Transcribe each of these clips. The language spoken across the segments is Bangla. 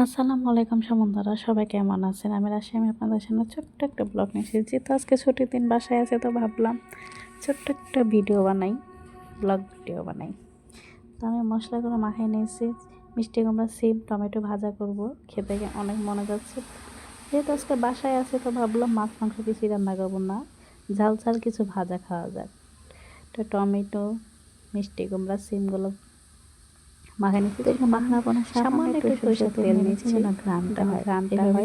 আসসালামু আলাইকুম বন্ধুরা, সবাই কেমন আছেন? আমি রাশি, আমি আপনাদের সামনে ছোট্ট একটা ব্লগ নিয়ে এসেছি। তো আজকে ছুটির দিন বাসায় আছে, তো ভাবলাম ছোট্ট একটা ভিডিও বানাই, ব্লগ ভিডিও বানাই। তো আমি মশলাগুলো মাখিয়ে নিয়েছি, মিষ্টি কুমড়া, সিম, টমেটো ভাজা করব। খেতে অনেক মনে যাচ্ছে, যেহেতু আজকে বাসায় আছে তো ভাবলাম মাছ মাংস কিছুই রান্না করবো না, ঝাল ঝাল কিছু ভাজা খাওয়া যাক। তো টমেটো, মিষ্টি কুমড়া, সিমগুলো মাখাই নিচ্ছি। তো মাখানো সামান্য একটু সরিষার তেল নিচ্ছি যেন ঘ্রাণটা হয়।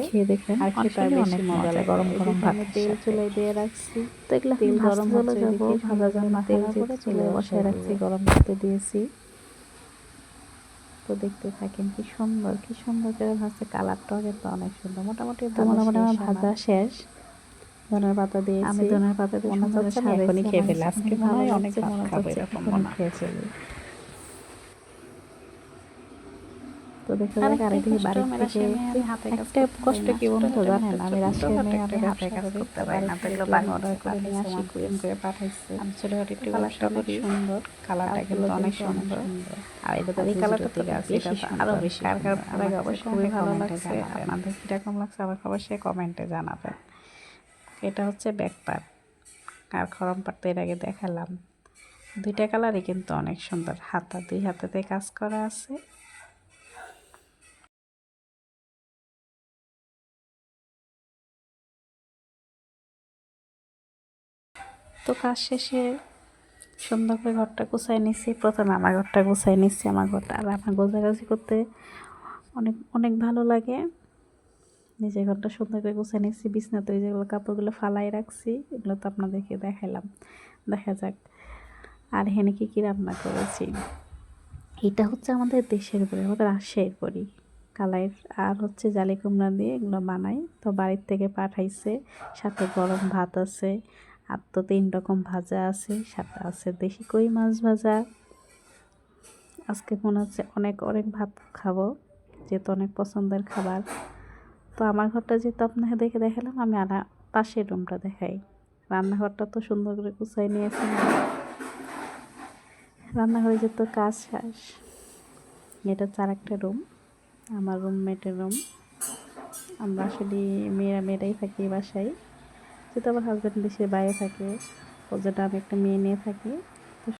খেয়ে দেখেন, আর খেতে অনেক মজা লাগে। গরম গরম ভাতের তেল চুলায় দিয়ে রাখছি, তো এগুলো তেল গরম চলে যাবো, ভাজা জন্য তেল পরে চুলে বসায় রাখছি, গরম করতে দিয়েছি। তো দেখতে থাকেন কি সুন্দর করে ভাজতে, কালারটাও কিন্তু অনেক সুন্দর। মোটামুটি আমার ভাজা শেষ। ধনের পাতা দিয়েছি, আমি ধনের পাতা দিয়ে মনে হচ্ছে এখনই খেয়ে ফেলি, আজকে মনে হয় অনেক ভাত খাবো এরকম মনে খেয়ে ফেলি। তো দেখা যাক আরেকদিকে বাড়ি থেকে একটা কষ্ট কি বন্ধু জানেন, আমি রাজশাহী মেয়ে, আমি হাতে কাজ করতে পারি না, তো এগুলো বাড়ি অর্ডার করে নিয়ে আসি, কুরিয়ার করে পাঠাইছে। আমি ছোটখাটো একটু কালারটা অনেক সুন্দর, কালারটা কিন্তু অনেক সুন্দর। আর এটা তো কালারটা তো বেশি আরো বেশি। কার কার ভালো লাগে অবশ্যই খুবই ভালো লাগছে, আপনাদের কিরকম লাগছে আমাকে অবশ্যই কমেন্টে জানাবেন। এটা হচ্ছে ব্যাক পার্ট, আর খরম পার্ট তো এর আগে দেখালাম। দুইটা কালারই কিন্তু অনেক সুন্দর, দুই হাতাতে কাজ করা আছে। তো কাজ শেষে সুন্দর করে ঘরটা গুছাই নিচ্ছি। প্রথমে আমার ঘরটা গুছাই নিচ্ছি, আমার ঘরটা, আর আমার গোছাগাছি করতে অনেক অনেক ভালো লাগে। নিজের ঘরটা সুন্দর করে গুছাই নিচ্ছি, বিছনাতে ওই যেগুলো কাপড়গুলো ফালাই রাখছি, এগুলো তো আপনাদেরকে দেখালাম। দেখা যাক আর হেনে কী রান্না করেছি। এটা হচ্ছে আমাদের দেশের বড়ি, আমাদের রাজশাহীর বড়ি, কালাইয়ের, আর হচ্ছে জালি কুমড়া দিয়ে এগুলো বানাই। তো বাড়ির থেকে পাঠাইছে, সাথে গরম ভাত আছে, আর তো 3 রকম ভাজা আছে, সাথে আছে দেশি কই মাছ ভাজা। আজকে মনে হচ্ছে অনেক অনেক ভাত খাবো, যেহেতু অনেক পছন্দের খাবার। তো আমার ঘরটা যেহেতু আপনাকে দেখে দেখালাম, আমি আর পাশের রুমটা দেখাই। রান্নাঘরটা তো সুন্দর করে গুছাই নিয়েছি, রান্নাঘরে যেহেতু কাজ শেষ। এটা হচ্ছে আরেকটা রুম, আমার রুমমেটের রুম। আমরা আসলে মেয়েরাই থাকি বাসায়, যেহেতু আমার হাজব্যান্ড দেশের বাইরে থাকে, ওর জন্য আমি একটা মেয়ে নিয়ে থাকি।